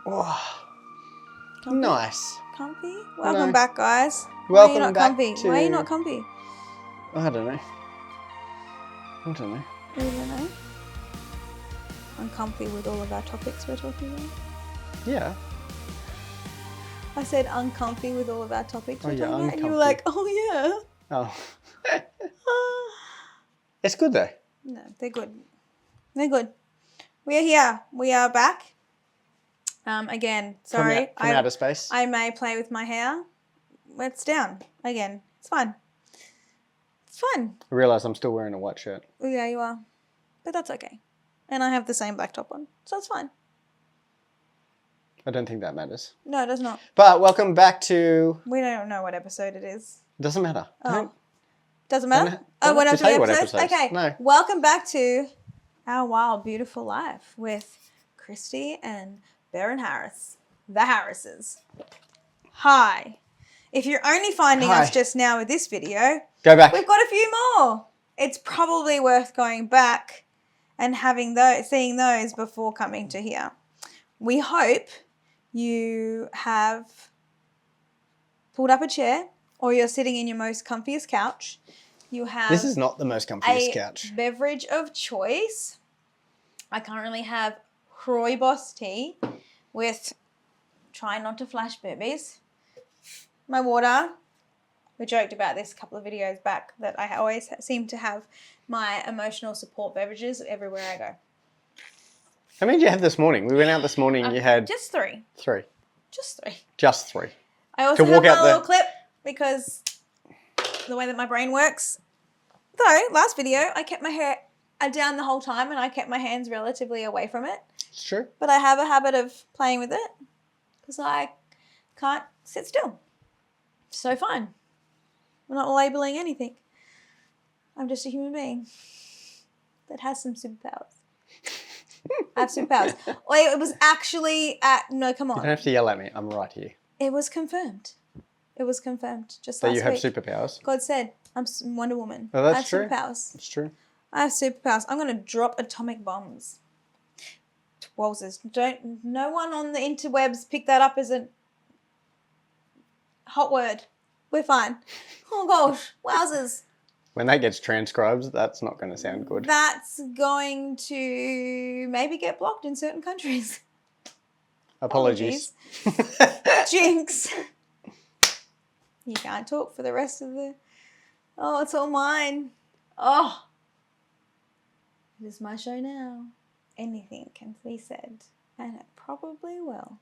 Oh, Comfy? nice. Comfy? Welcome back, guys. Welcome Why are you not back comfy? to- Why are you not comfy? I don't know. You don't know? Uncomfy with all of our topics we're talking about? Yeah. I said uncomfy with all of our topics we're yeah, talking about, and you were uncomfy. like, oh yeah. Oh. It's good though. No, they're good. They're good. We are here. We are back. Again, sorry. From outer space. I may play with my hair. It's down again. It's fine. It's fine. I realise I'm still wearing a white shirt. Oh, yeah, you are. But that's okay. And I have the same black top on, so it's fine. I don't think that matters. No, it does not. But welcome back to... We don't know what episode it is. Doesn't matter. Oh. Doesn't matter? Don't We're have not to tell doing you what episodes? episodes. Okay. No. Welcome back to Our Wild, Beautiful Life with Kristie and Baron Harris. The Harrises. Hi. If you're only finding us just now with this video, Go back. we've got a few more. It's probably worth going back and seeing those before coming to here. We hope you have pulled up a chair or you're sitting in your most comfiest couch. You have This is not the most comfiest couch. beverage of choice. I currently have rooibos tea with, try not to flash boobies, my water. We joked about this a couple of videos back that I always seem to have my emotional support beverages everywhere I go. How many did you have this morning? We went out this morning, you had... Just three. Three. Just three. Just three. I also To have walk my out little the- clip because the way that my brain works. Though, last video, I kept my hair down the whole time and I kept my hands relatively away from it. It's true. But I have a habit of playing with it because I can't sit still. So fine. I'm not labeling anything. I'm just a human being that has some superpowers. I have superpowers. Wait, it was actually no, come You don't on. have to yell at me. I'm right here. It was confirmed. It was confirmed just That last you have week. superpowers. God said, I'm Wonder Woman. Oh, that's I have true. superpowers. It's true. I have superpowers. I'm going to drop atomic bombs. Wowzers. No one on the interwebs pick that up as a hot word. We're fine. Oh gosh. Wowzers. When that gets transcribed, that's not going to sound good. That's going to maybe get blocked in certain countries. Apologies. Jinx. You can't talk for the rest of the... Oh, it's all mine. Oh. It is my show now. Anything can be said. And it probably will.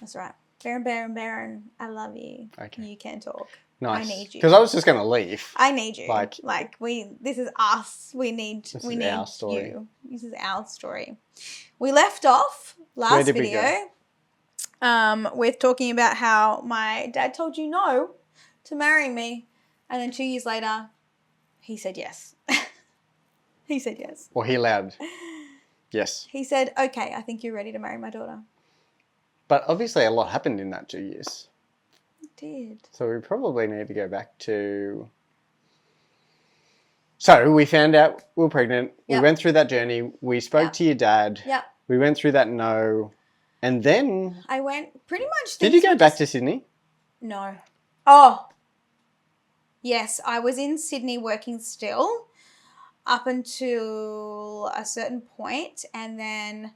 That's right. Baron, I love you. Okay. You can talk. Nice. I need you. Because I was just going to leave. I need you. Like this is us. We need our story. you. This is our story. We left off last did we video with talking about how my dad told you no to marry me, and then 2 years later, he said yes. He said yes. Well, he allowed. Yes. He said, "Okay, I think you're ready to marry my daughter." But obviously a lot happened in that 2 years. It did. So we probably need to go back to... So we found out we were pregnant. Yep. We went through that journey. We spoke Yep. to your dad. Yep. We went through that no. And then... I went pretty much... Did you go back to Sydney? No. Oh. Yes, I was in Sydney working still up until a certain point, and then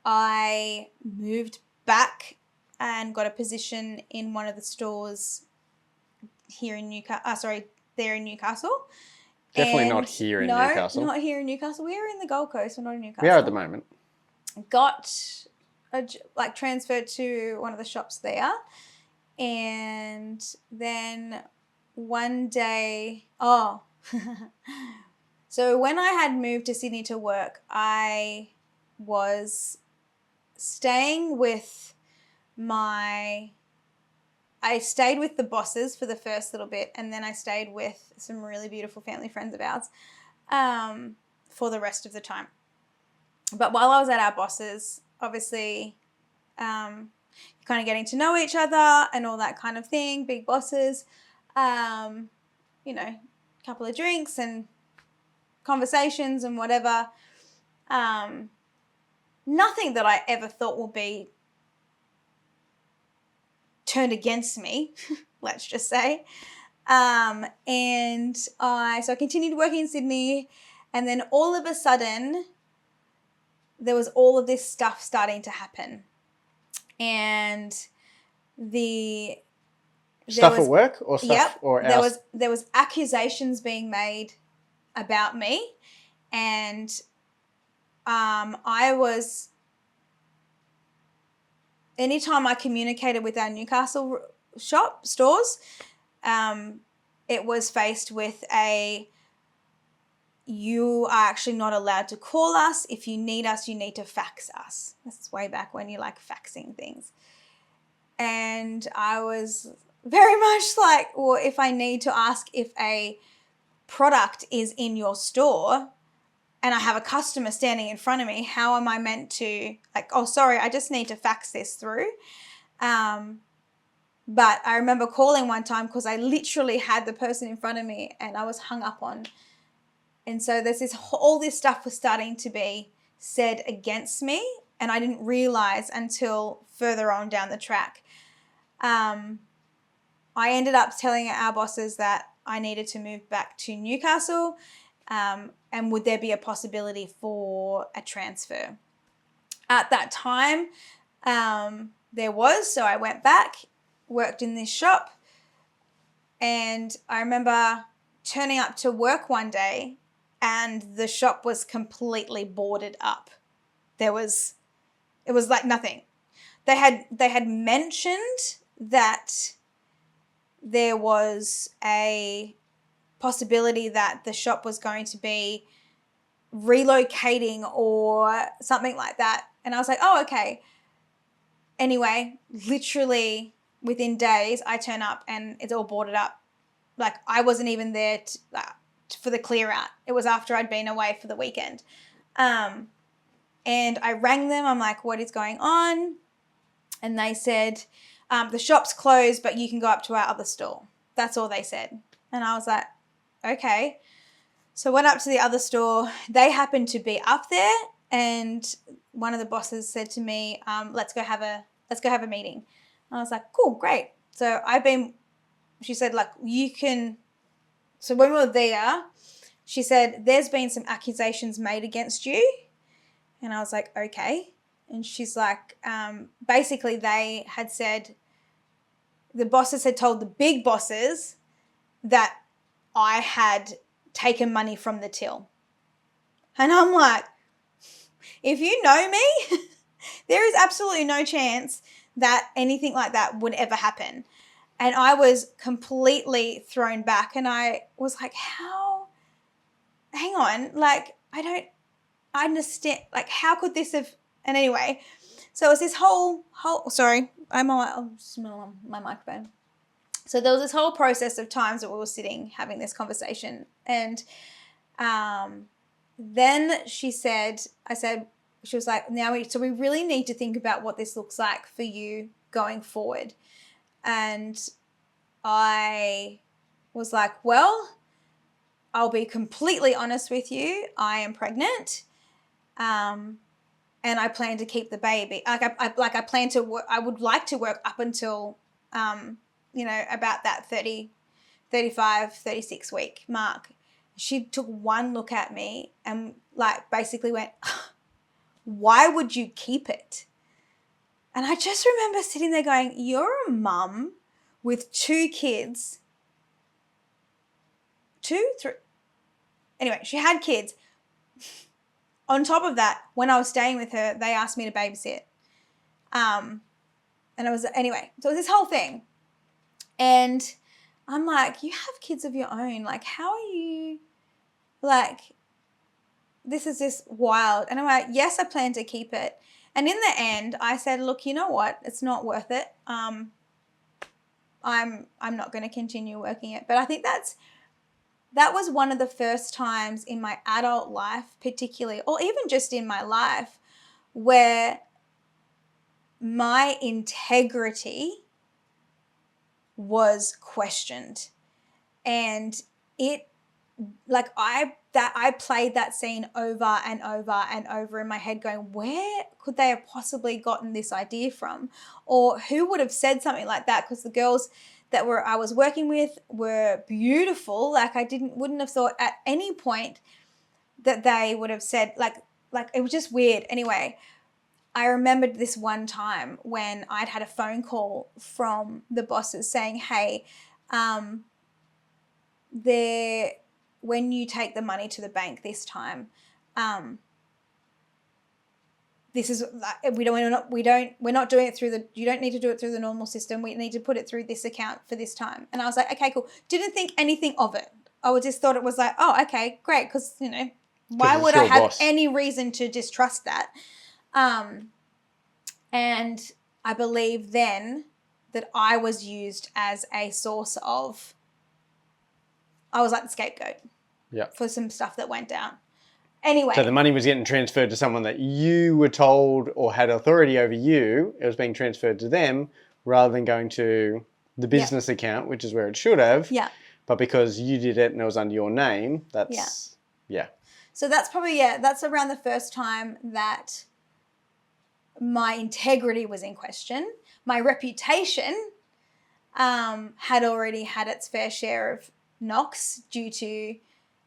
I moved back and got a position in one of the stores here in Newcastle. There in Newcastle. Definitely not here in Newcastle. No, not here in Newcastle. We are in the Gold Coast. We're not in Newcastle. We are at the moment. Got transferred to one of the shops there, and then one day, so when I had moved to Sydney to work, I was staying with I stayed with the bosses for the first little bit, and then I stayed with some really beautiful family friends of ours for the rest of the time. But while I was at our bosses, obviously, kind of getting to know each other and all that kind of thing, big bosses, a couple of drinks and conversations and whatever. Nothing that I ever thought would be turned against me, let's just say. And I continued working in Sydney, and then all of a sudden there was all of this stuff starting to happen. And stuff at work or stuff yep, or there was accusations being made about me, and I was, anytime I communicated with our Newcastle stores, it was faced with you are actually not allowed to call us. If you need us, you need to fax us. This is way back when you like faxing things. And I was very much like, well, if I need to ask if a product is in your store and I have a customer standing in front of me, how am I meant to, like, oh, sorry, I just need to fax this through. But I remember calling one time because I literally had the person in front of me and I was hung up on. And so all this stuff was starting to be said against me, and I didn't realize until further on down the track. I ended up telling our bosses that I needed to move back to Newcastle, and would there be a possibility for a transfer. At that time, there was, so I went back, worked in this shop, and I remember turning up to work one day and the shop was completely boarded up. It was like nothing. They had mentioned that there was a possibility that the shop was going to be relocating or something like that. And I was like, oh, okay. Anyway, literally within days, I turn up and it's all boarded up. Like, I wasn't even there for the clear out. It was after I'd been away for the weekend. And I rang them. I'm like, what is going on? And they said, the shop's closed, but you can go up to our other store. That's all they said. And I was like, okay. So I went up to the other store. They happened to be up there, and one of the bosses said to me, let's go have a meeting. And I was like, cool, great. So she said, like, so when we were there, she said, there's been some accusations made against you. And I was like, okay. And she's like, basically they had said, the bosses had told the big bosses that I had taken money from the till. And I'm like, if you know me, there is absolutely no chance that anything like that would ever happen. And I was completely thrown back, and I was like, hang on, like, I understand, like, how could this have, and anyway, so it was this whole, sorry, I'll smell my microphone. So there was this whole process of times that we were sitting having this conversation, and then she was like, so we really need to think about what this looks like for you going forward. And I was like, well, I'll be completely honest with you. I am pregnant, and I plan to keep the baby. I plan to work. I would like to work up until, about that 30, 35, 36 week mark. She took one look at me and like basically went, why would you keep it? And I just remember sitting there going, you're a mum with 2 kids. 2, 3. Anyway, she had kids. On top of that, when I was staying with her, they asked me to babysit. And it was, anyway, so it was this whole thing. And I'm like, you have kids of your own. Like, how are you, like, this is just wild. And I'm like, yes, I plan to keep it. And in the end, I said, look, you know what? It's not worth it. I'm not going to continue working it. But I think that was one of the first times in my adult life, particularly, or even just in my life, where my integrity was questioned. And it like I played that scene over and over and over in my head going, where could they have possibly gotten this idea from? Or who would have said something like that? Because the girls that I was working with were beautiful. Like I wouldn't have thought at any point that they would have said like it was just weird. Anyway, I remembered this one time when I'd had a phone call from the bosses saying, hey, when you take the money to the bank this time, this is we're not doing it through you don't need to do it through the normal system. We need to put it through this account for this time. And I was like, okay, cool. Didn't think anything of it. I just thought it was like, oh, okay, great. Because, why would I have any reason to distrust that? And I believe then that I was used as a source of, I was like the scapegoat for some stuff that went down. Anyway. So the money was getting transferred to someone that you were told or had authority over you. It was being transferred to them rather than going to the business account, which is where it should have. Yeah. But because you did it and it was under your name, that's, So that's probably, that's around the first time that my integrity was in question. My reputation had already had its fair share of knocks due to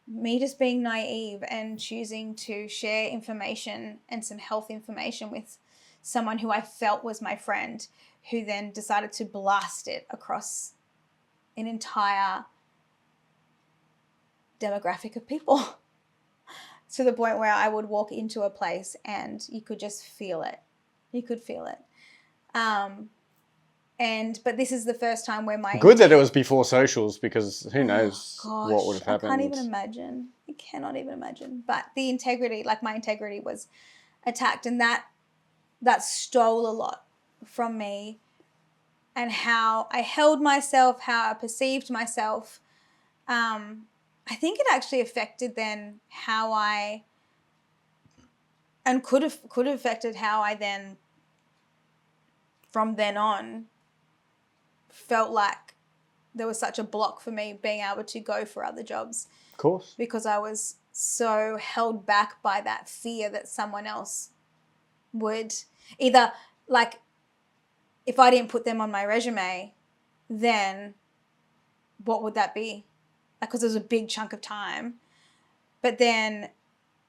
me just being naive and choosing to share information and some health information with someone who I felt was my friend, who then decided to blast it across an entire demographic of people to the point where I would walk into a place and you could just feel it. You could feel it. But this is the first time where Good that it was before socials, because who knows what would have happened. I can't even imagine. I cannot even imagine. But the integrity, my integrity was attacked, and that stole a lot from me, and how I held myself, how I perceived myself. I think it actually affected then how could have affected how I then, from then on, felt like there was such a block for me being able to go for other jobs. Of course. Because I was so held back by that fear that someone else would either, like, if I didn't put them on my resume, then what would that be? Because it was a big chunk of time. But then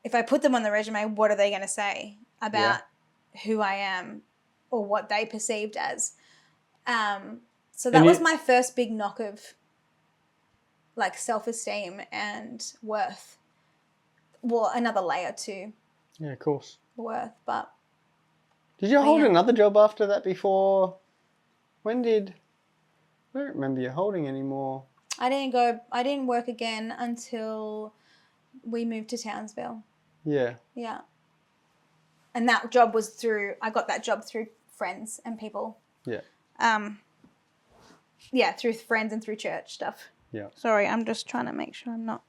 if I put them on the resume, what are they going to say about who I am or what they perceived as? So that was my first big knock of self-esteem and worth. Well, another layer to of course. worth. But did you hold another job after that before? I don't remember you holding anymore. I didn't work again until we moved to Townsville. Yeah. Yeah. And that job was I got that job through friends and people. Yeah. Through friends and through church stuff. Yeah. Sorry, I'm just trying to make sure I'm not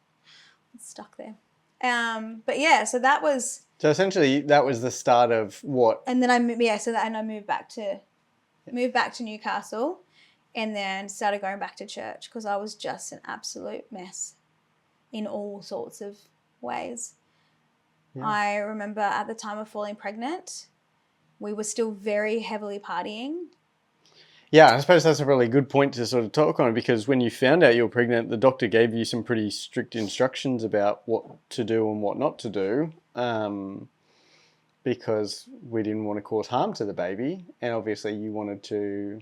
stuck there. But yeah, so that was. So essentially, that was the start of what? And then I moved back to Newcastle, and then started going back to church because I was just an absolute mess in all sorts of ways. Yeah. I remember at the time of falling pregnant, we were still very heavily partying. Yeah, I suppose that's a really good point to sort of talk on, because when you found out you were pregnant, the doctor gave you some pretty strict instructions about what to do and what not to do, because we didn't want to cause harm to the baby, and obviously you wanted to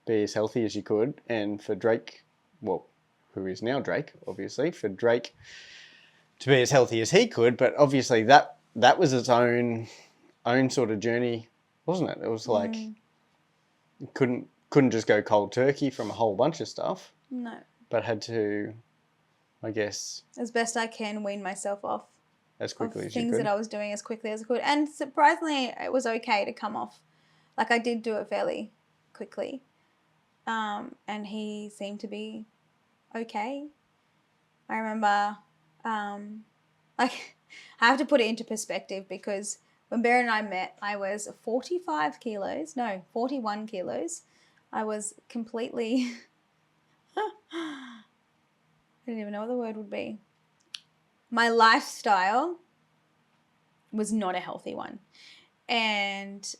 be as healthy as you could. And for Drake, who is now Drake, obviously, for Drake to be as healthy as he could, but obviously that was its own sort of journey, wasn't it? It was like couldn't just go cold turkey from a whole bunch of stuff. No. But had to, I guess, as best I can, wean myself off as quickly as you could. Things that I was doing as quickly as I could. And surprisingly, it was okay to come off. Like, I did do it fairly quickly. And he seemed to be okay. I remember, I have to put it into perspective, because when Bear and I met, I was 41 kilos. I was completely, I don't even know what the word would be. my lifestyle was not a healthy one. And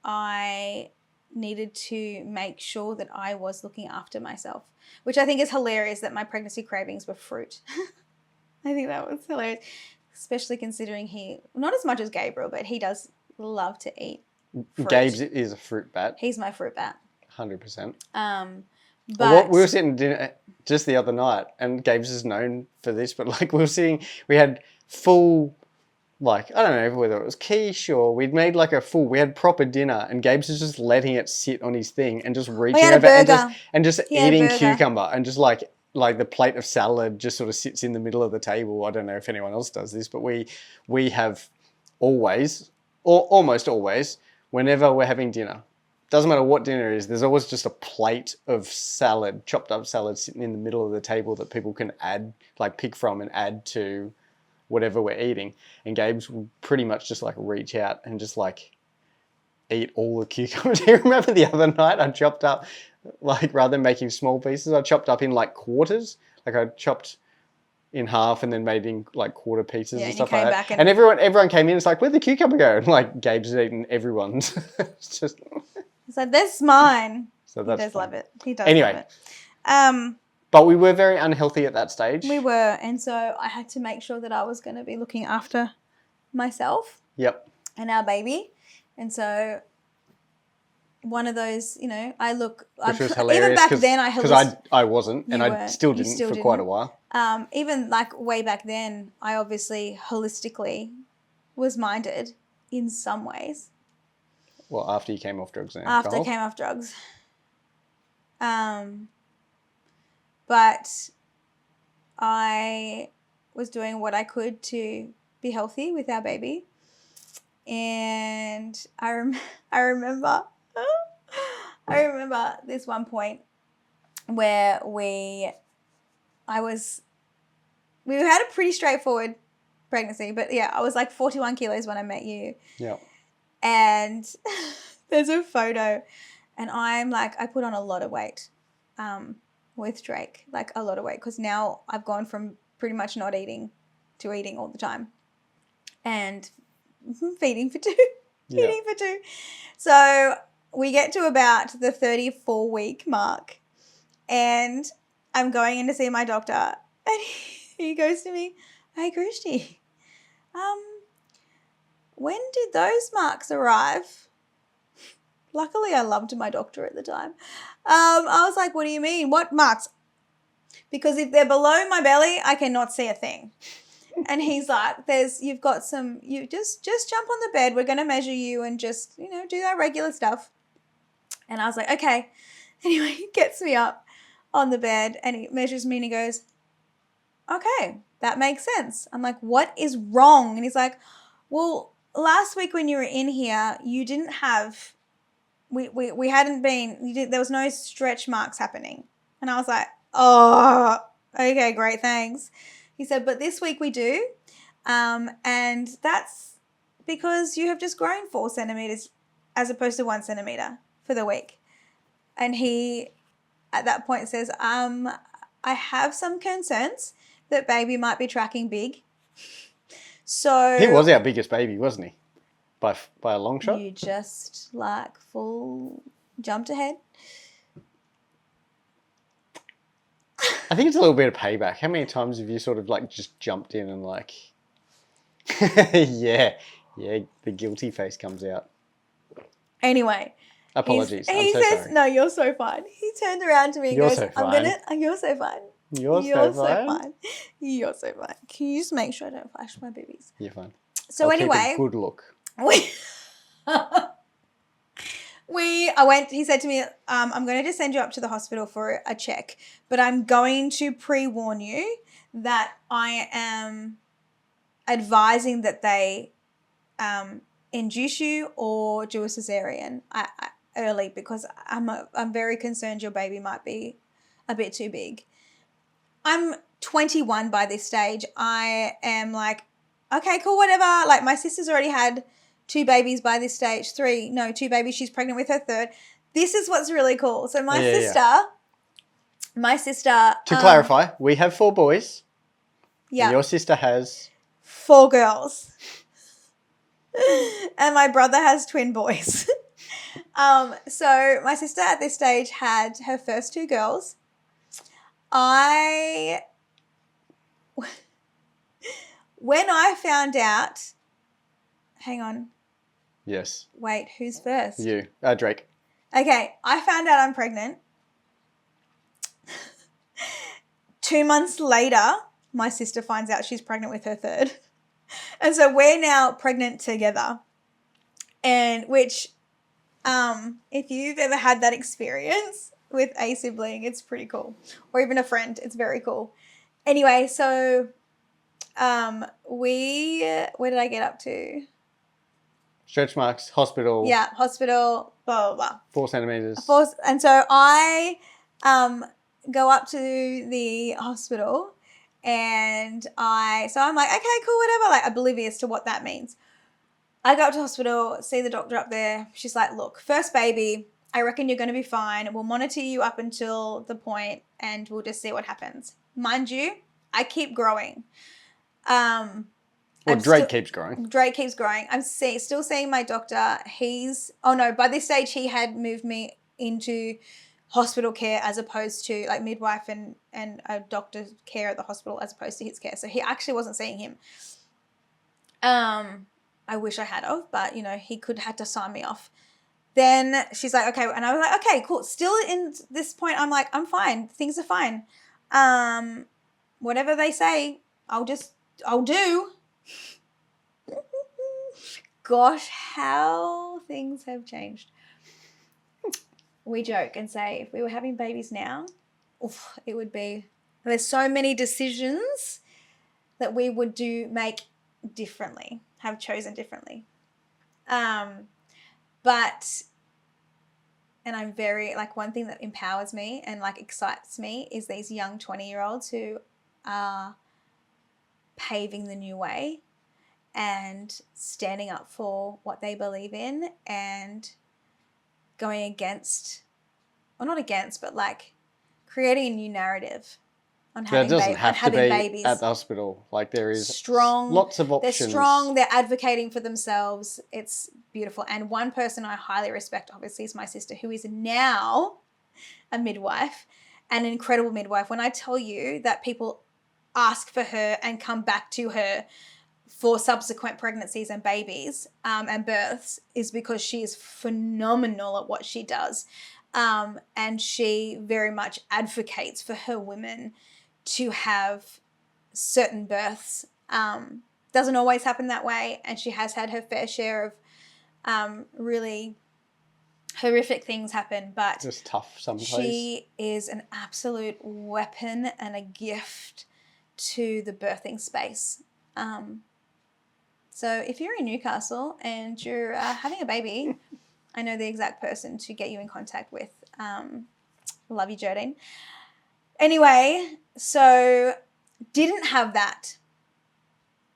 I needed to make sure that I was looking after myself, which I think is hilarious that my pregnancy cravings were fruit. I think that was hilarious, especially considering not as much as Gabriel, but he does love to eat fruit. Gabe's is a fruit bat. He's my fruit bat. 100%. But we were sitting dinner just the other night, and Gabe's is known for this, but like we had full, like, I don't know whether it was quiche or we'd made like we had proper dinner, and Gabe's is just letting it sit on his thing and just reaching over and just eating cucumber and just like the plate of salad just sort of sits in the middle of the table. I don't know if anyone else does this, but we have always, or almost always, whenever we're having dinner, doesn't matter what dinner it is, there's always just a plate of salad, chopped up salad sitting in the middle of the table that people can add, like pick from and add to whatever we're eating. And Gabe's will pretty much just like reach out and just like eat all the cucumbers. Do you remember the other night I chopped up, like rather than making small pieces, I chopped up in like quarters. Like I chopped in half and then made in like quarter pieces and stuff like that. And everyone came in, it's like, where'd the cucumber go? And like Gabe's eaten everyone's. It's just... It's like, this is mine. So he does love it. He does anyway, love it. But we were very unhealthy at that stage. We were. And so I had to make sure that I was going to be looking after myself. Yep. And our baby. And so one of those, you know, Which was hilarious. Even back then, because I wasn't, and I still didn't for quite a while. Even like way back then, I obviously holistically was minded in some ways. Well, after you came off drugs and alcohol. After I came off drugs. But I was doing what I could to be healthy with our baby. And I remember this one point where we had a pretty straightforward pregnancy, but yeah, I was like 41 kilos when I met you. Yeah. And there's a photo, and I'm like, I put on a lot of weight with Drake, like a lot of weight, because now I've gone from pretty much not eating to eating all the time and feeding for two. So we get to about the 34-week mark, and I'm going in to see my doctor, and he goes to me, "Hey, Kristie, when did those marks arrive?" Luckily, I loved my doctor at the time. I was like, "What do you mean? What marks?" Because if they're below my belly, I cannot see a thing. And he's like, you just jump on the bed. We're going to measure you and just, you know, do our regular stuff. And I was like, okay. Anyway, he gets me up on the bed and he measures me and he goes, "Okay, that makes sense." I'm like, "What is wrong?" And he's like, "Well, last week when you were in here, you didn't have, we hadn't been, there was no stretch marks happening." And I was like, "Oh, okay, great, thanks." He said, "But this week we do. And that's because you have just grown 4 centimeters as opposed to 1 centimeter for the week." And he, at that point, says, "I have some concerns that baby might be tracking big." So he was our biggest baby, wasn't he? By a long shot. You just like full jumped ahead. I think it's a little bit of payback. How many times have you sort of like just jumped in and like, yeah, the guilty face comes out. Anyway. Apologies. He says, sorry. "No, you're so fine." He turned around to me and goes, "You're so fine. You're so fine. You're so fine. Can you just make sure I don't flash my boobies?" You're fine. So I'll anyway. Keep a good look. He said to me, "I'm going to just send you up to the hospital for a check, but I'm going to pre-warn you that I am advising that they induce you or do a cesarean early because I'm very concerned your baby might be a bit too big." I'm 21 by this stage. I am like, okay, cool, whatever. Like my sister's already had 2 babies by this stage, 2 babies. She's pregnant with her 3rd. This is what's really cool. So my sister. To clarify, we have 4 boys. Yeah. And your sister has 4 girls. And my brother has twin boys. So my sister at this stage had her first 2 girls. When I found out, hang on, yes, wait, who's first? you, Drake. Okay, I found out I'm pregnant. 2 months later, my sister finds out she's pregnant with her third. And so we're now pregnant together. And which, if you've ever had that experience with a sibling, it's pretty cool. Or even a friend, it's very cool. Anyway, so where did I get up to? Stretch marks, hospital. Yeah, hospital, blah, blah, blah. 4 centimeters. And so I go up to the hospital and I'm like, okay, cool, whatever, like oblivious to what that means. I go up to hospital, see the doctor up there. She's like, look, first baby, I reckon you're going to be fine. We'll monitor you up until the point and we'll just see what happens. Mind you, I keep growing. Drake keeps growing. Drake keeps growing. I'm still seeing my doctor. By this stage he had moved me into hospital care as opposed to like midwife and a doctor's care at the hospital as opposed to his care. So he actually wasn't seeing him. I wish I had of, but he had to sign me off. Then she's like, okay, and I was like, okay, cool. Still in this point, I'm like, I'm fine. Things are fine. Whatever they say, I'll do. Gosh, how things have changed. We joke and say if we were having babies now, it would be, there's so many decisions that we would make differently, have chosen differently. But, and I'm very, like, one thing that empowers me and like excites me is these young 20-year-olds who are paving the new way and standing up for what they believe in and going against, or not against, but like creating a new narrative on having, babies. At the hospital. Like there is strong, lots of options. They're strong. They're advocating for themselves. It's beautiful. And one person I highly respect, obviously, is my sister, who is now a midwife, an incredible midwife. When I tell you that people ask for her and come back to her for subsequent pregnancies and babies and births, is because she is phenomenal at what she does. And she very much advocates for her women to have certain births. Doesn't always happen that way, and she has had her fair share of really horrific things happen, but just tough sometimes. She is an absolute weapon and a gift to the birthing space. So if you're in Newcastle and you're having a baby, I know the exact person to get you in contact with. Love you, Jodine. Anyway, so didn't have that.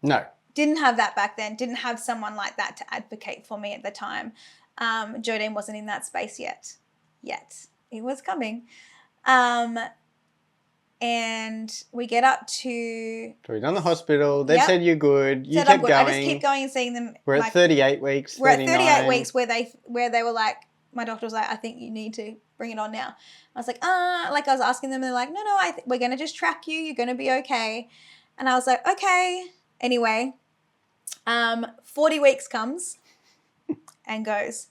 No. Didn't have that back then. Didn't have someone like that to advocate for me at the time. Jodine wasn't in that space yet. It was coming. And we get up to... So we've done the hospital. They've said you're good. You said kept I'm good. going. I just keep going and seeing them. We're at 38 weeks, 39. We're at 38 weeks where they were like, my doctor was like, I think you need to bring it on now. I was like, like I was asking them, and they're like, no, we're going to just track you. You're going to be okay. And I was like, okay. Anyway, 40 weeks comes and goes.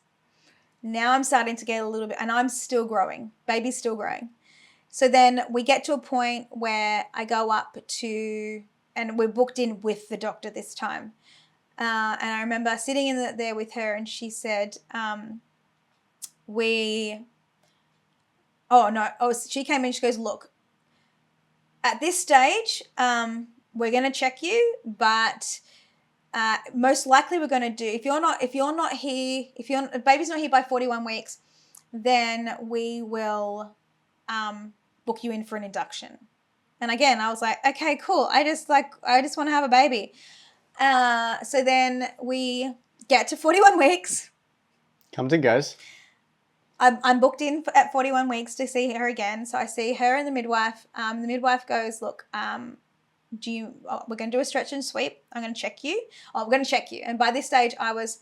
Now I'm starting to get a little bit, and I'm still growing. Baby's still growing. So then we get to a point where I go up to, and we're booked in with the doctor this time. And I remember sitting there with her, and she said, she came in, she goes, look, at this stage, we're going to check you, but most likely we're going to do, if baby's not here by 41 weeks, then we will book you in for an induction. And again, I was like, okay, cool. I just want to have a baby. So then we get to 41 weeks. Comes and goes. I'm booked in at 41 weeks to see her again. So I see her and the midwife. The midwife goes, look, we're going to do a stretch and sweep. I'm going to check you. Oh, we're going to check you. And by this stage, I was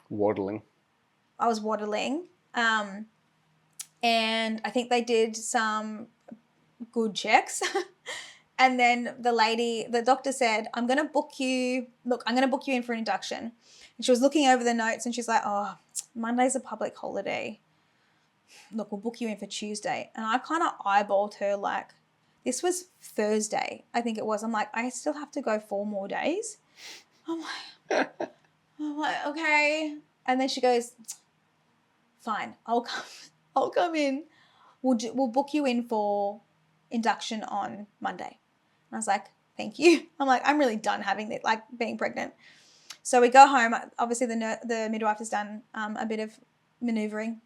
Waddling. waddling. And I think they did some good checks. And then the doctor said, I'm going to book you in for an induction. And she was looking over the notes and she's like, oh, Monday's a public holiday. Look, we'll book you in for Tuesday. And I kind of eyeballed her like, this was Thursday, I think it was. I'm like, I still have to go 4 more days. I'm like, okay. And then she goes, fine, I'll come in. We'll book you in for induction on Monday. And I was like, thank you. I'm like, I'm really done having it, like being pregnant. So we go home. Obviously, the midwife has done a bit of maneuvering.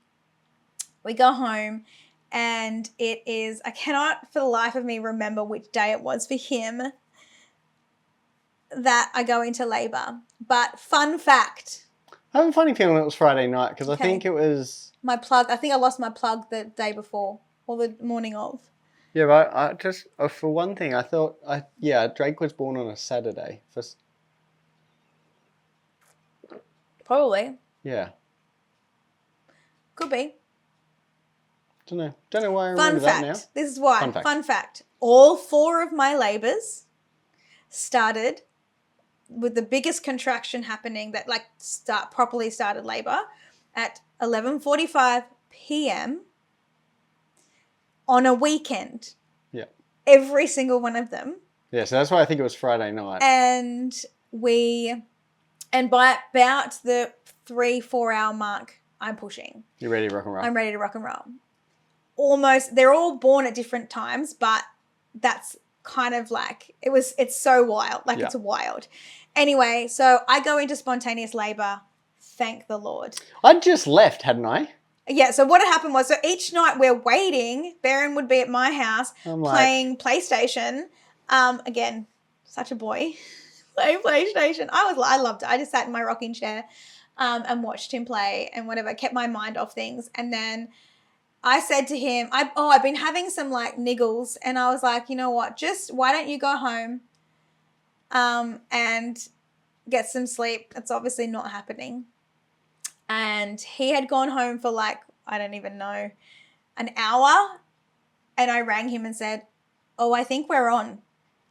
We go home, and it is, I cannot for the life of me remember which day it was for him that I go into labour. But fun fact. I have a funny feeling it was Friday night because I think it was... My plug. I think I lost my plug the day before or the morning of. Yeah, but I just, for one thing, I thought, Drake was born on a Saturday. Probably. Yeah. Could be. Don't know why I remember that now. This is why. Fun fact. All 4 of my labours started with the biggest contraction happening that properly started labour at 11:45 p.m. on a weekend. Yeah. Every single one of them. Yeah, so that's why I think it was Friday night. And by about the 3-4 hour mark, I'm pushing. You're ready to rock and roll. I'm ready to rock and roll. Almost, they're all born at different times, but that's kind of like, it's so wild. Like, It's wild. Anyway, so I go into spontaneous labor. Thank the Lord. I'd just left, hadn't I? Yeah, so what had happened was, so each night we're waiting, Baron would be at my house playing PlayStation. Again, such a boy. Playing PlayStation. I loved it. I just sat in my rocking chair and watched him play and whatever, kept my mind off things. And then I said to him, I've been having some like niggles, and I was like, you know what, why don't you go home and get some sleep? It's obviously not happening. And he had gone home for like, I don't even know, an hour. And I rang him and said, I think we're on.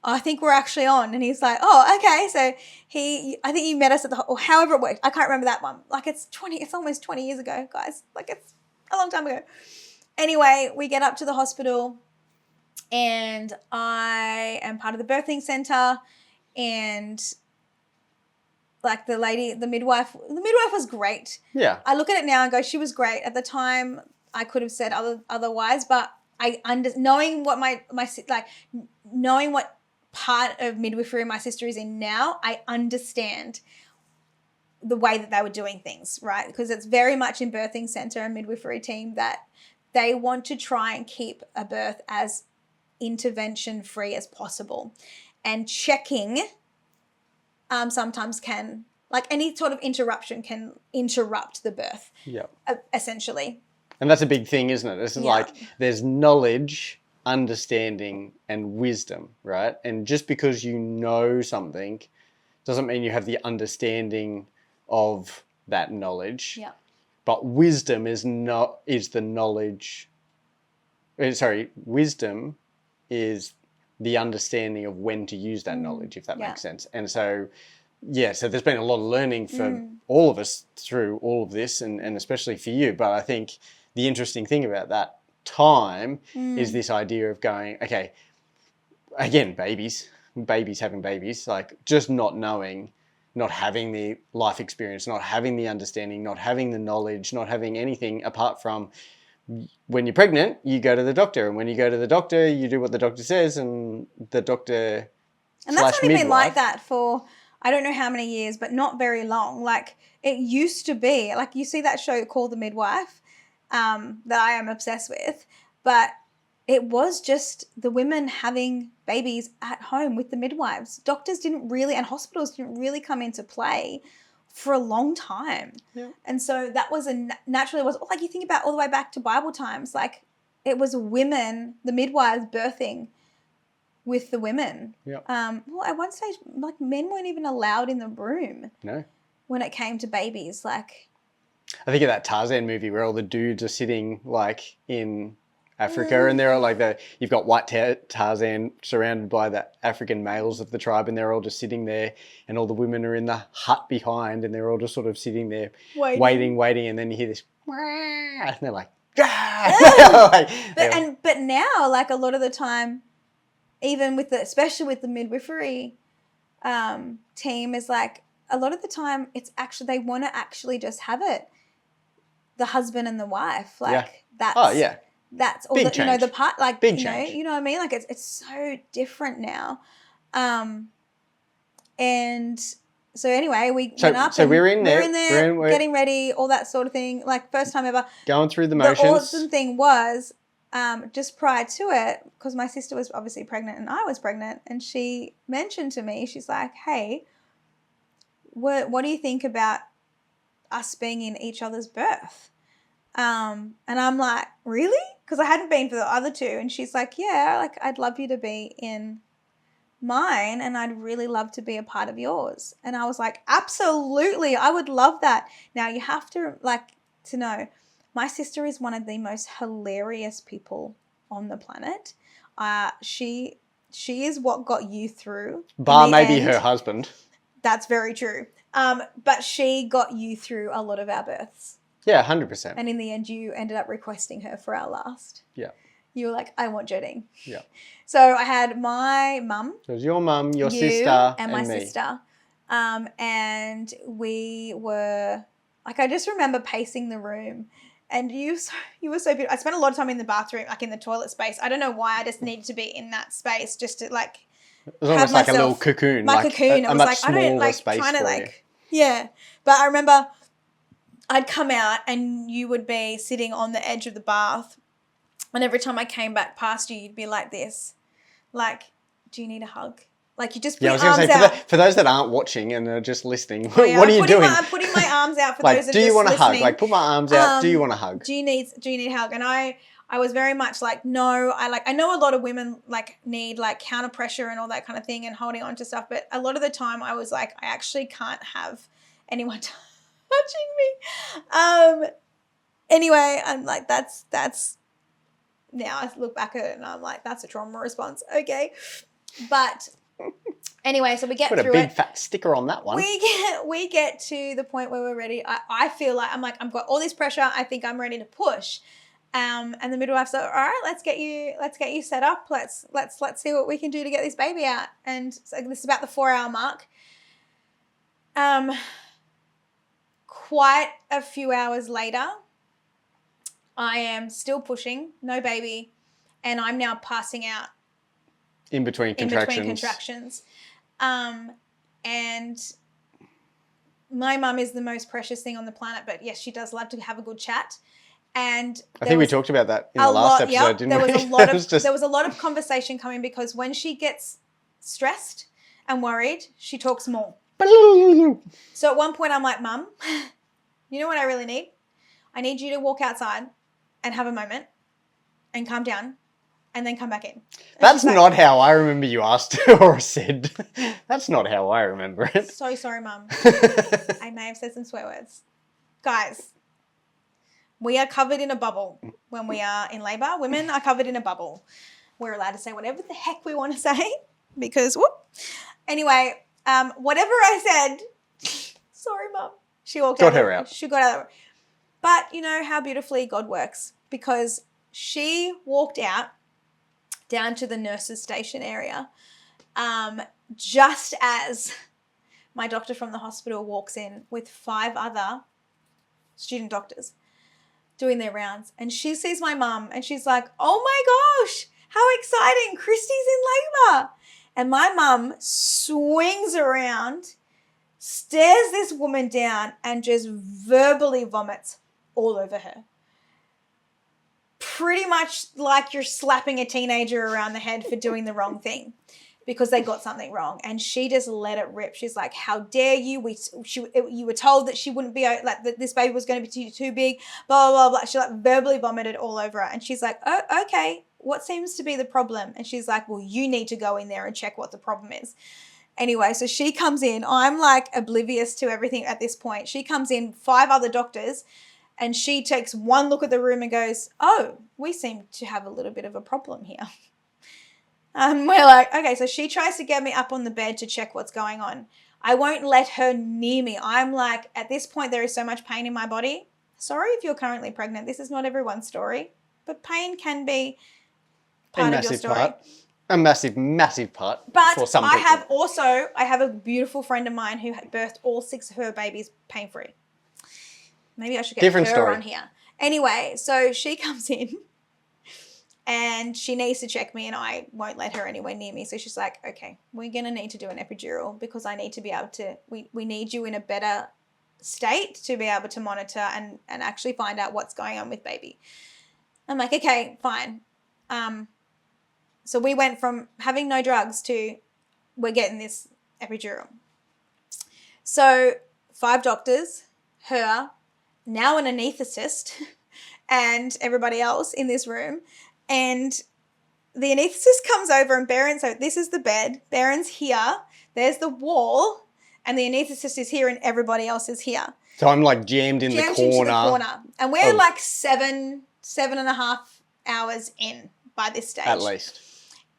I think we're actually on. And he's like, oh, okay. So I think you met us or however it worked. I can't remember that one. Like it's almost 20 years ago, guys. Like it's a long time ago. Anyway, we get up to the hospital and I am part of the birthing center, and like the midwife was great. Yeah. I look at it now and go, she was great. At the time, I could have said otherwise, but knowing what part of midwifery my sister is in now, I understand the way that they were doing things, right? Because it's very much in birthing center and midwifery team that they want to try and keep a birth as intervention free as possible. And checking sometimes can, like any sort of interruption can interrupt the birth. Yeah. Essentially. And that's a big thing, isn't it? This is like there's knowledge, understanding, and wisdom, right? And just because you know something doesn't mean you have the understanding of that knowledge. Yeah. But wisdom wisdom is the understanding of when to use that knowledge, if that makes sense. And so, so there's been a lot of learning for all of us through all of this, and especially for you. But I think the interesting thing about that time is this idea of going, okay, again, babies having babies, like just not knowing, not having the life experience, not having the understanding, not having the knowledge, not having anything apart from when you're pregnant, you go to the doctor. And when you go to the doctor, you do what the doctor says, and the doctor and that's only been like that for, I don't know how many years, but not very long. Like it used to be, like you see that show called The Midwife that I am obsessed with, but it was just the women having babies at home with the midwives. Doctors didn't really, and hospitals didn't really come into play for a long time. Yeah. And so that was naturally was like, you think about all the way back to Bible times, like it was women, the midwives birthing with the women. Yeah. Well, at one stage, like men weren't even allowed in the room No. when it came to babies. Like, I think of that Tarzan movie where all the dudes are sitting like in Africa, and they're all like you've got white Tarzan surrounded by the African males of the tribe, and they're all just sitting there, and all the women are in the hut behind, and they're all just sort of sitting there waiting, and then you hear this, and they're like, but now, like a lot of the time, even with especially with the midwifery team, is like a lot of the time it's actually they want to actually just have it, the husband and the wife, like that's that's all big the, you know, the part, like big you change. know what I mean, like it's so different now. And so anyway, we went up. So we're in there, we're getting ready, all that sort of thing. Like first time ever. Going through the motions. The awesome thing was, just prior to it, because my sister was obviously pregnant and I was pregnant, and she mentioned to me, she's like, "Hey, what do you think about us being in each other's birth?" And I'm like, "Really?" Because I hadn't been for the other two, and she's like, "Yeah, like I'd love you to be in mine, and I'd really love to be a part of yours." And I was like, absolutely, I would love that. Now you have to to know, my sister is one of the most hilarious people on the planet. She is what got you through. Bar maybe her husband. That's very true. But she got you through a lot of our births. Yeah, 100%. And in the end, you ended up requesting her for our last. Yeah. You were like, "I want Jodine." Yeah. So I had my mum. So it was your mum, your sister, and my me. sister. And we were, like, I just remember pacing the room, and you were so beautiful. I spent a lot of time in the bathroom, like in the toilet space. I don't know why, I just needed to be in that space just to like. It was almost like a little cocoon. My cocoon. It was like, I don't like trying to like, yeah. But I remember I'd come out and you would be sitting on the edge of the bath. And every time I came back past you, you'd be like this, like, "Do you need a hug?" Like you just put your arms out. For those that aren't watching and are just listening, Oh, yeah, what are you doing? I'm putting my arms out for like, those that do are you just want a hug? listening. Like, put my arms out. Do you want a hug? Do you need a hug? And I was very much like, no. I know a lot of women like need like counter pressure and all that kind of thing and holding on to stuff, but a lot of the time I was like, I actually can't have anyone touching me. Anyway, I'm like, that's. Now I look back at it and I'm like, that's a trauma response. Okay. But anyway, so we get through it. Put a big fat sticker on that one. We get to the point where we're ready. I feel like I've got all this pressure. I think I'm ready to push. And the midwife's like, "All right, let's get you set up. Let's see what we can do to get this baby out." And so this is about the 4-hour mark. Quite a few hours later, I am still pushing, no baby, and I'm now passing out in between contractions. And my mum is the most precious thing on the planet, but yes, she does love to have a good chat. And I think we talked about that in the last episode, didn't we? There was a lot of conversation coming because when she gets stressed and worried, she talks more. So at one point I'm like, "Mum, you know what I really need? I need you to walk outside and have a moment and calm down and then come back in." That's not how I remember you asked or said. That's not how I remember it. So sorry, Mum. I may have said some swear words. Guys, we are covered in a bubble when we are in labour. Women are covered in a bubble. We're allowed to say whatever the heck we want to say because, whoop. Anyway, whatever I said, sorry, Mum. She walked out. Got her out. She got out. But you know how beautifully God works, because she walked out down to the nurses' station area just as my doctor from the hospital walks in with 5 other student doctors doing their rounds. And she sees my mum and she's like, "Oh my gosh, how exciting, Kristie's in labour." And my mum swings around, stares this woman down and just verbally vomits all over her. Pretty much like you're slapping a teenager around the head for doing the wrong thing because they got something wrong. And she just let it rip. She's like, "How dare you? You were told that she wouldn't be, like, that this baby was going to be too big, blah, blah, blah, blah." She like verbally vomited all over her. And she's like, "Oh, okay. what seems to be the problem? And she's like, well, you need to go in there and check what the problem is. Anyway, so she comes in. I'm like oblivious to everything at this point. She comes in, 5 other doctors, and she takes one look at the room and goes, oh, we seem to have a little bit of a problem here. And we're like, okay, so she tries to get me up on the bed to check what's going on. I won't let her near me. I'm like, at this point, there is so much pain in my body. Sorry if you're currently pregnant. This is not everyone's story, but pain can be part of your story. A massive, massive part but for some people. I have a beautiful friend of mine who birthed all 6 of her babies pain-free. Maybe I should get Different her story. on here. Anyway, so she comes in and she needs to check me and I won't let her anywhere near me. So she's like, okay, we're going to need to do an epidural because I need to be able to, we need you in a better state to be able to monitor and actually find out what's going on with baby. I'm like, okay, fine. So we went from having no drugs to we're getting this epidural. So 5 doctors, her, now an anaesthetist, and everybody else in this room. And the anaesthetist comes over and Barron's, so this is the bed. Barron's here. There's the wall. And the anaesthetist is here and everybody else is here. So I'm like jammed in the corner. And we're like 7.5 hours in by this stage. At least.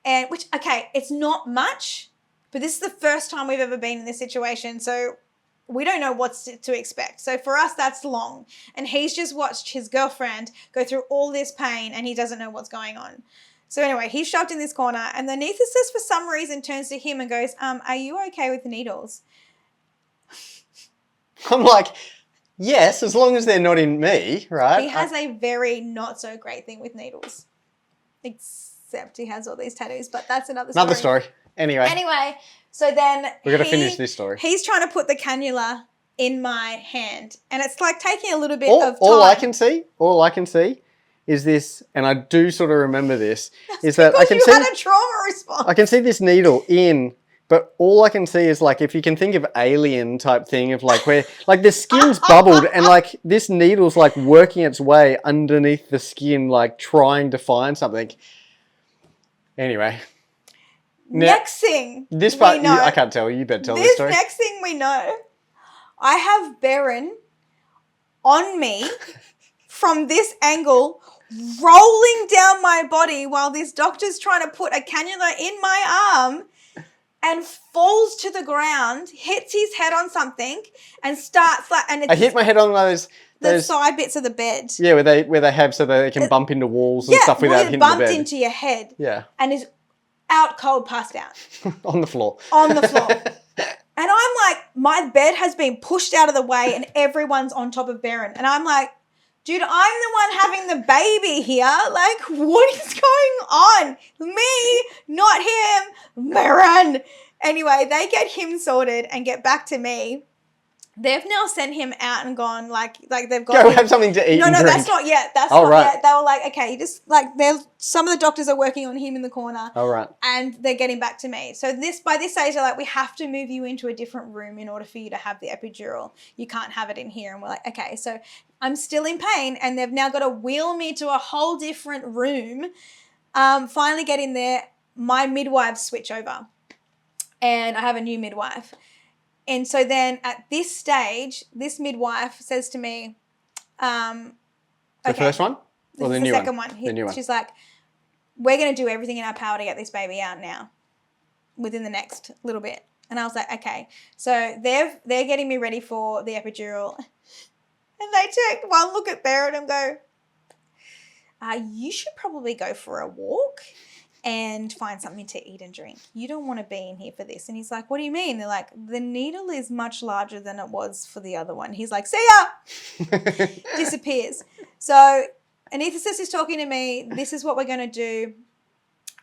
And which, okay, it's not much, but this is the first time we've ever been in this situation. So we don't know what to expect. So for us, that's long. And he's just watched his girlfriend go through all this pain and he doesn't know what's going on. So anyway, he's shoved in this corner and the anaesthetist for some reason turns to him and goes, are you okay with the needles? I'm like, yes, as long as they're not in me, right? He has a very not so great thing with needles. Except he has all these tattoos, but that's another story. Another story. Anyway, so then we're going to finish this story. He's trying to put the cannula in my hand, and it's like taking a little bit of time. All I can see is this, and I do sort of remember this, is that I can you had a trauma response. I can see this needle in, but all I can see is like, if you can think of Alien type thing of like where like the skin's bubbled and like this needle's like working its way underneath the skin, like trying to find something. Anyway. Next thing this part, I can't tell you. You better tell this story. Next thing we know, I have Barron on me from this angle, rolling down my body while this doctor's trying to put a cannula in my arm and falls to the ground, hits his head on something and starts like... And I hit my head on those side bits of the bed. Yeah, where they have so that they can bump into walls and stuff without hitting the bed. Bumped into your head. Yeah. And is out cold, passed out. On the floor. On the floor. And I'm like, my bed has been pushed out of the way and everyone's on top of Barron. And I'm like, dude, I'm the one having the baby here. Like, what is going on? Me, not him, Barron. Anyway, they get him sorted and get back to me. They've now sent him out and gone, like they've got... Go have something to eat and drink. That's not yet. That's not yet. They were like, okay, just like, some of the doctors are working on him in the corner. All right. And they're getting back to me. So by this stage, they're like, we have to move you into a different room in order for you to have the epidural. You can't have it in here. And we're like, okay. So I'm still in pain and they've now got to wheel me to a whole different room. Finally get in there. My midwives switch over. And I have a new midwife. And so then at this stage, this midwife says to me, the first one or the new one? Second one. The new one. She's like, we're going to do everything in our power to get this baby out now within the next little bit. And I was like, okay. So they're getting me ready for the epidural. And they take one look at Barrett and go, you should probably go for a walk and find something to eat and drink. You don't want to be in here for this. And he's like, what do you mean? They're like, the needle is much larger than it was for the other one. He's like, see ya! Disappears. So anaesthetist is talking to me. This is what we're going to do.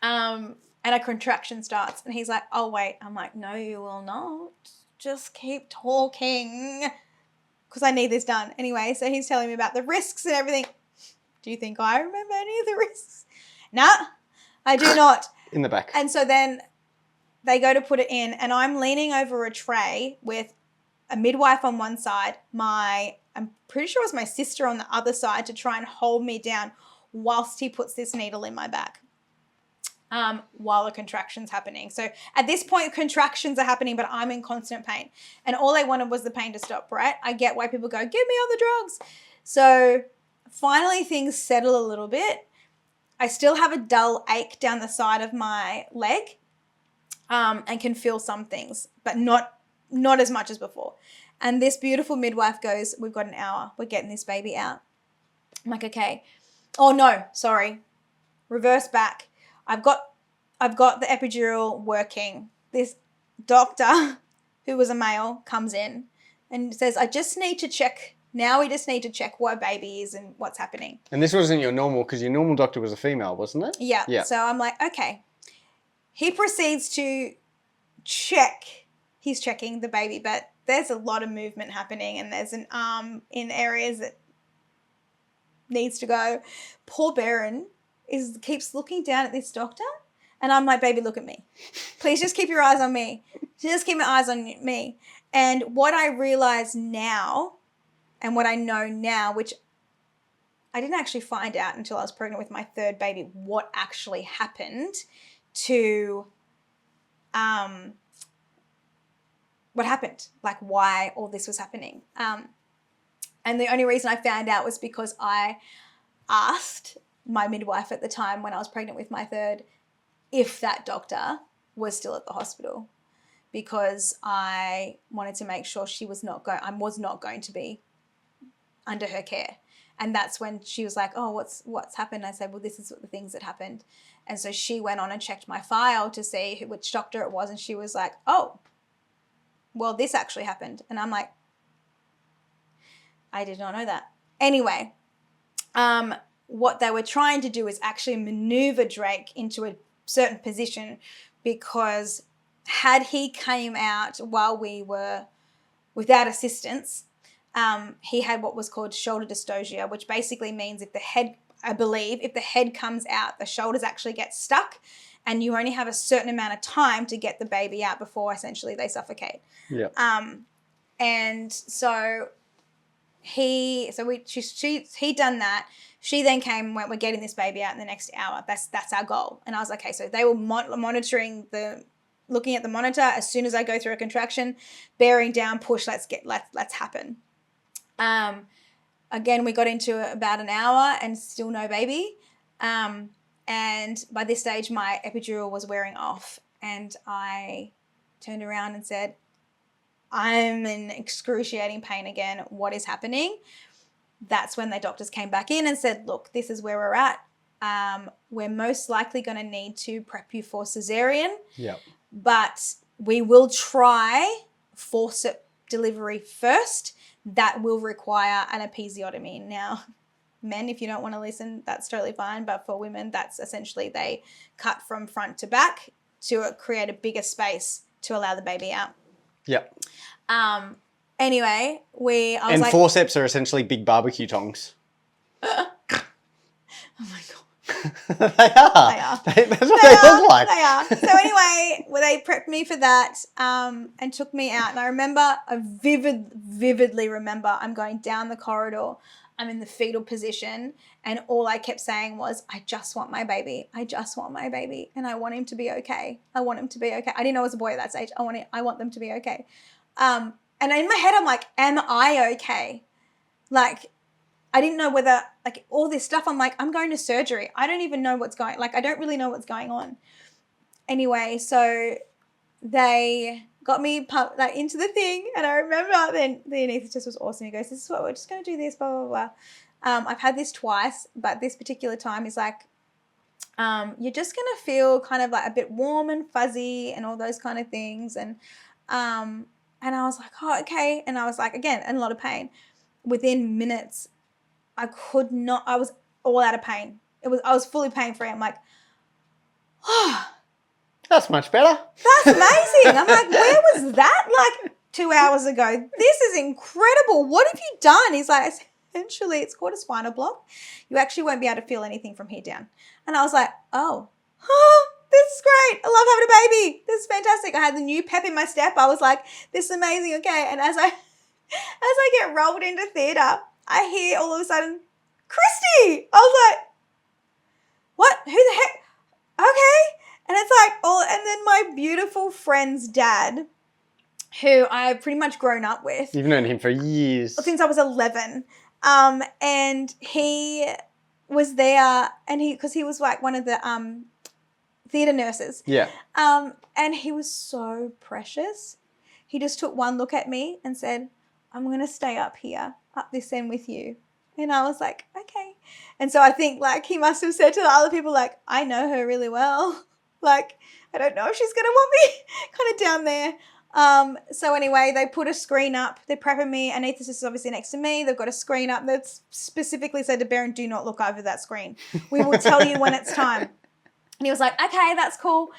And a contraction starts. And he's like, oh, wait. I'm like, no, you will not. Just keep talking. Because I need this done. Anyway, so he's telling me about the risks and everything. Do you think I remember any of the risks? Nah. I do not. In the back. And so then they go to put it in and I'm leaning over a tray with a midwife on one side, I'm pretty sure it was my sister on the other side to try and hold me down whilst he puts this needle in my back. while the contraction's happening. So at this point, contractions are happening, but I'm in constant pain. And all I wanted was the pain to stop, right? I get why people go, give me all the drugs. So finally things settle a little bit. I still have a dull ache down the side of my leg and can feel some things, but not as much as before. And this beautiful midwife goes, we've got an hour. We're getting this baby out. I'm like, okay. Oh, no, sorry. Reverse back. I've got the epidural working. This doctor, who was a male, comes in and says, I just need to check. Now we just need to check what baby is and what's happening. And this wasn't your normal, because your normal doctor was a female, wasn't it? Yeah. Yeah. So I'm like, okay. He proceeds to check. He's checking the baby, but there's a lot of movement happening and there's an arm in areas that needs to go. Poor Baron keeps looking down at this doctor and I'm like, baby, look at me. Please just keep your eyes on me. Just keep my eyes on me. And what I realize now and what I know now, which I didn't actually find out until I was pregnant with my third baby, what actually happened to what happened, like why all this was happening. And the only reason I found out was because I asked my midwife at the time when I was pregnant with my third if that doctor was still at the hospital, because I wanted to make sure I was not going to be under her care. And that's when she was like, oh, what's happened? I said, well, this is what the things that happened. And so she went on and checked my file to see which doctor it was. And she was like, oh, well, this actually happened. And I'm like, I did not know that. Anyway, what they were trying to do is actually maneuver Drake into a certain position, because had he came out while we were without assistance, he had what was called shoulder dystocia, which basically means if the head comes out, the shoulders actually get stuck and you only have a certain amount of time to get the baby out before essentially they suffocate. Yeah. And so he done that. She then came and went, we're getting this baby out in the next hour. That's our goal. And I was like, okay, so they were looking at the monitor. As soon as I go through a contraction, bearing down, push, let's happen. Again, we got into about an hour and still no baby. And by this stage, my epidural was wearing off. And I turned around and said, I'm in excruciating pain again. What is happening? That's when the doctors came back in and said, look, this is where we're at. We're most likely going to need to prep you for cesarean. Yeah. But we will try forceps delivery first. That will require an episiotomy. Now, men, if you don't want to listen, that's totally fine. But for women, that's essentially they cut from front to back to create a bigger space to allow the baby out. Yeah. Anyway, and forceps are essentially big barbecue tongs. Oh my God. They are. That's what they look like. They are. So anyway, they prepped me for that and took me out. And I vividly remember I'm going down the corridor. I'm in the fetal position. And all I kept saying was, I just want my baby. I just want my baby. And I want him to be okay. I want him to be okay. I didn't know it was a boy at that stage. I want them to be okay. And in my head, I'm like, am I okay? Like, I didn't know whether, like, all this stuff, I'm like, I'm going to surgery. I don't even know I don't really know what's going on. Anyway, so they got me into the thing, and I remember then the anaesthetist was awesome. He goes, this is what we're just going to do this, blah, blah, blah. I've had this twice, but this particular time is like, you're just going to feel kind of like a bit warm and fuzzy and all those kind of things. And I was like, oh, okay. And I was like, again, in a lot of pain. Within minutes, I was all out of pain. I was fully pain-free. I'm like, oh. That's much better. That's amazing. I'm like, where was that like 2 hours ago? This is incredible. What have you done? He's like, essentially, it's called a spinal block. You actually won't be able to feel anything from here down. And I was like, oh, this is great. I love having a baby. This is fantastic. I had the new pep in my step. I was like, this is amazing. Okay. And as I get rolled into theatre, I hear all of a sudden, Kristie. I was like, what? Who the heck? okay. And it's like, oh, and then my beautiful friend's dad, who I've pretty much grown up with. You've known him for years. Since I was 11. And he was there, and because he was like one of the theatre nurses. Yeah. And he was so precious. He just took one look at me and said, I'm going to stay up here, up this end with you. And I was like, okay. And so I think like he must have said to the other people, like, I know her really well. Like, I don't know if she's going to want me kind of down there. So anyway, they put a screen up. They're prepping me. Anethus is obviously next to me. They've got a screen up that's specifically said to Baron, do not look over that screen. We will tell you when it's time. And he was like, okay, that's cool.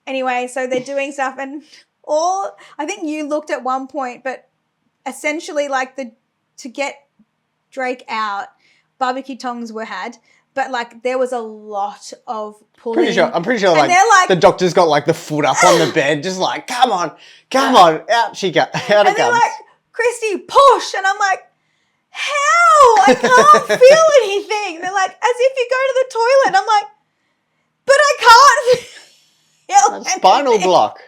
Anyway, so they're doing stuff. And I think you looked at one point, but essentially like to get Drake out, barbecue tongs were had. But like there was a lot of pulling. I'm pretty sure and like the doctor's got like the foot up on the bed, just like, come on, out she goes. Out and they're like, Kristie, push. And I'm like, how? I can't feel anything. They're like, as if you go to the toilet. And I'm like, but I can't feel anything. Spinal block.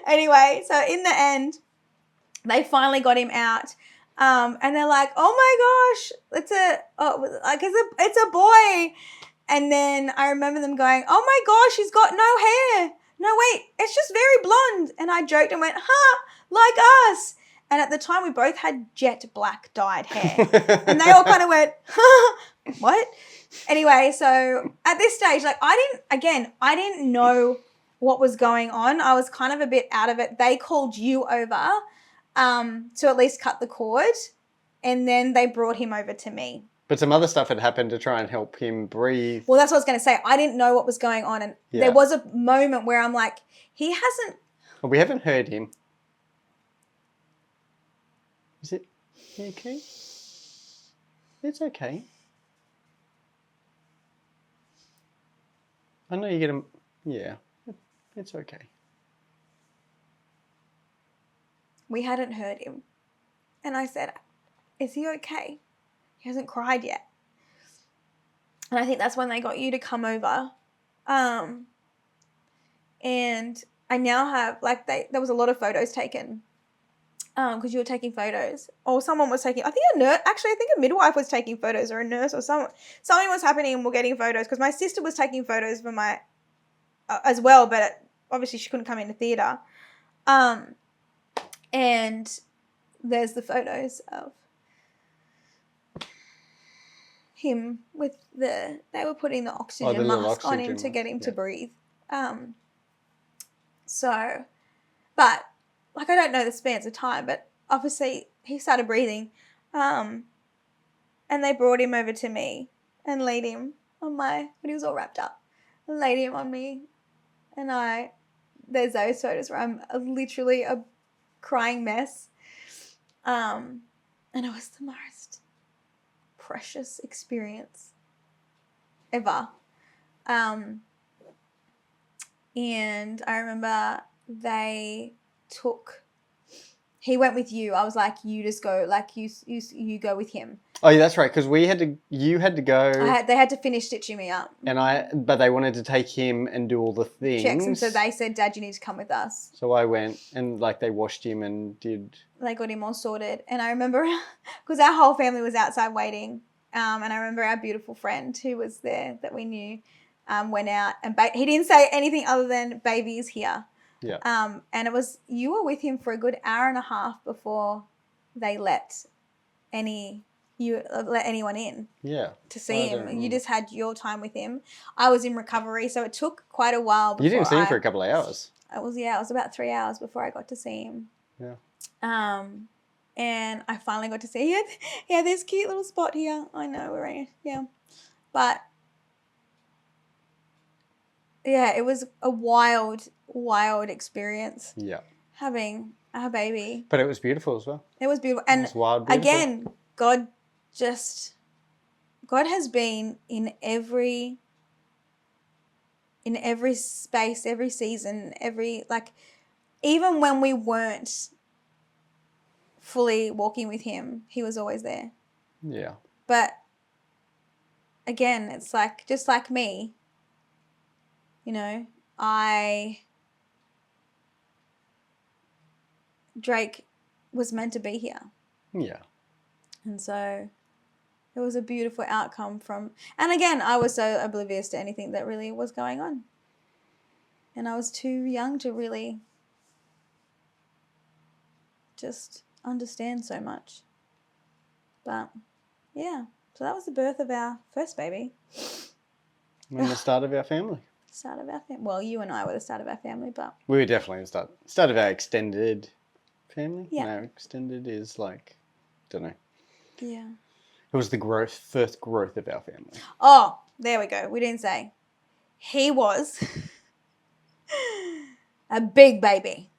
Anyway, so in the end, they finally got him out. And they're like, oh my gosh, it's a boy. And then I remember them going, oh my gosh, he's got no hair. No, wait, it's just very blonde. And I joked and went, like us. And at the time we both had jet black dyed hair. And they all kind of went, what? Anyway, so at this stage, like I didn't know what was going on. I was kind of a bit out of it. They called you over to at least cut the cord, and then they brought him over to me. But some other stuff had happened to try and help him breathe. Well, that's what I was going to say. I didn't know what was going on, and there was a moment where I'm like, he hasn't... Well, we haven't heard him. Is it okay? It's okay. I know you get him... Yeah, it's okay. We hadn't heard him. And I said, is he okay? He hasn't cried yet. And I think that's when they got you to come over. And I now have, like, there was a lot of photos taken. Because you were taking photos. Or someone was taking, I think a midwife was taking photos, or a nurse, or someone. Something was happening and we're getting photos. Because my sister was taking photos for my, as well, but obviously she couldn't come into theatre. And there's the photos of him with they were putting the oxygen mask on him to get him to breathe. So, but, like, I don't know the spans of time, but obviously he started breathing. And they brought him over to me and laid him on when he was all wrapped up, and laid him on me. And there's those photos where I'm literally a crying mess. And it was the most precious experience ever. And I remember he went with you. I was like, you just go, like you go with him. Oh, yeah, that's right. Because you had to go. They had to finish stitching me up. But they wanted to take him and do all the things. Checks, and so they said, Dad, you need to come with us. So I went and like they washed him and did. They got him all sorted. And I remember, because our whole family was outside waiting. And I remember our beautiful friend who was there that we knew went out. And he didn't say anything other than, baby is here. Yeah. And you were with him for a good hour and a half before they let anyone in. Yeah. To see him. You just had your time with him. I was in recovery, so it took quite a while before you didn't see him for a couple of hours. It was about 3 hours before I got to see him. Yeah. And I finally got to see him. He had this cute little spot here. I know, we're right. Yeah. But yeah, it was a wild experience. Yeah. Having our baby. But it was beautiful as well. It was beautiful. And it was wild, beautiful. Again, God has been in every space, every season, even when we weren't fully walking with him, he was always there. Yeah. But again, it's like, just like me, You know, Drake was meant to be here. Yeah. And so it was a beautiful outcome and again, I was so oblivious to anything that really was going on. And I was too young to really just understand so much. But yeah, so that was the birth of our first baby. And the start of our family. Start of our family. Well, you and I were the start of our family, but We were definitely the start of our extended family. Yeah. No, extended is like, don't know. yeah. It was the first growth of our family. Oh, there we go. We didn't say. He was a big baby.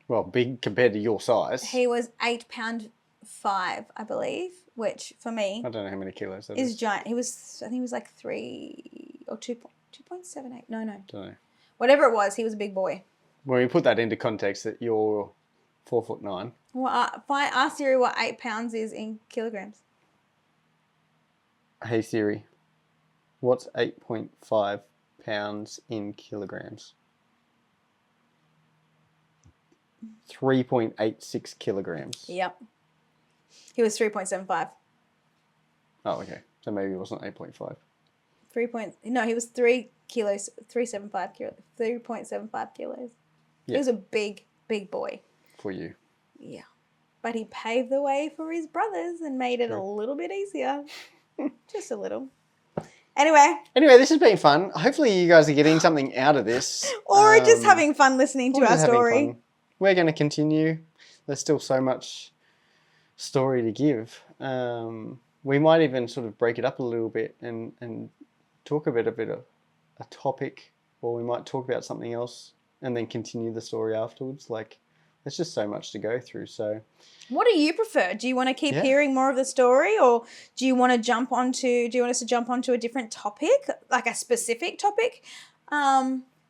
Well, big compared to your size. He was 8 pound 5, I believe, which for me I don't know how many kilos that is is. giant. I think he was like 3 or 2.78. No. Don't know. Whatever it was, he was a big boy. When we put that into context, that you're 4'9". Well, if I ask Siri what 8 pounds is in kilograms. Hey Siri, what's 8.5 pounds in kilograms? 3.86 kilograms. Yep. He was 3.75. Oh, okay. So maybe it wasn't 8.5. No, he was 3 kilos, 3.75 kilos, 3.75 kilos. Yeah. He was a big, big boy. For you. Yeah. But he paved the way for his brothers and made it a little bit easier. Just a little. Anyway, this has been fun. Hopefully you guys are getting something out of this. or just having fun listening to or our just having story. fun. We're going to continue. There's still so much story to give. We might even sort of break it up a little bit and talk a bit of a topic, or we might talk about something else and then continue the story afterwards. Like, there's just so much to go through. So, What do you prefer? Do you want to keep hearing more of the story, or do you want us to jump onto a different topic, like a specific topic?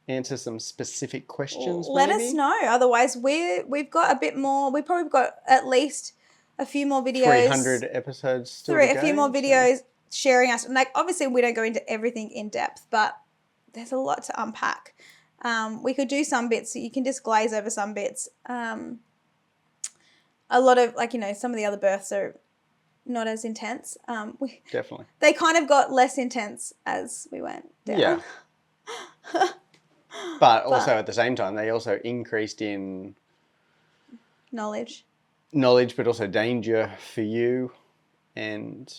answer some specific questions. Let maybe? us know. Otherwise, we've got a bit more. We probably got at least a few more videos. 300 episodes still to go, a few more videos sharing us. Like, obviously, we don't go into everything in depth, but there's a lot to unpack. We could do some bits. So you can just glaze over some bits. A lot of, like, some of the other births are not as intense. Definitely. They kind of got less intense as we went down. Yeah. But also at the same time, they also increased in knowledge, but also danger for you, and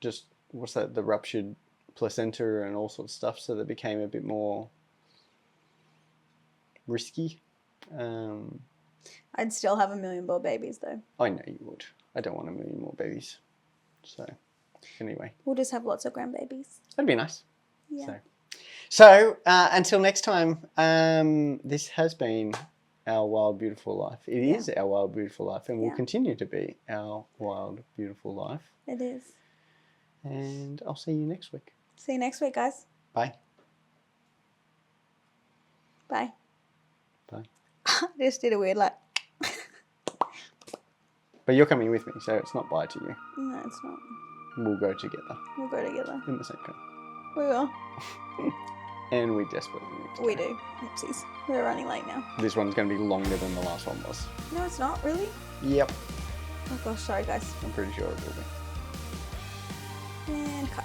just, the ruptured placenta and all sorts of stuff, so that became a bit more risky. I'd still have 1 million more babies, though. I know you would. I don't want 1 million more babies. So, anyway. We'll just have lots of grandbabies. That'd be nice. Yeah. So until next time, this has been Our Wild, Beautiful Life. It is Our Wild, Beautiful Life, and will continue to be Our Wild, Beautiful Life. It is. And I'll see you next week. See you next week, guys. Bye. Bye. Bye. Just did a weird, like... But you're coming with me, so it's not bye to you. No, it's not. We'll go together. We'll go together. In the same car. We will. And we desperately need to We go. do. Oopsies. We're running late now. This one's going to be longer than the last one was. No, it's not, really? Yep. Oh gosh, sorry guys. I'm pretty sure it will be. And cut.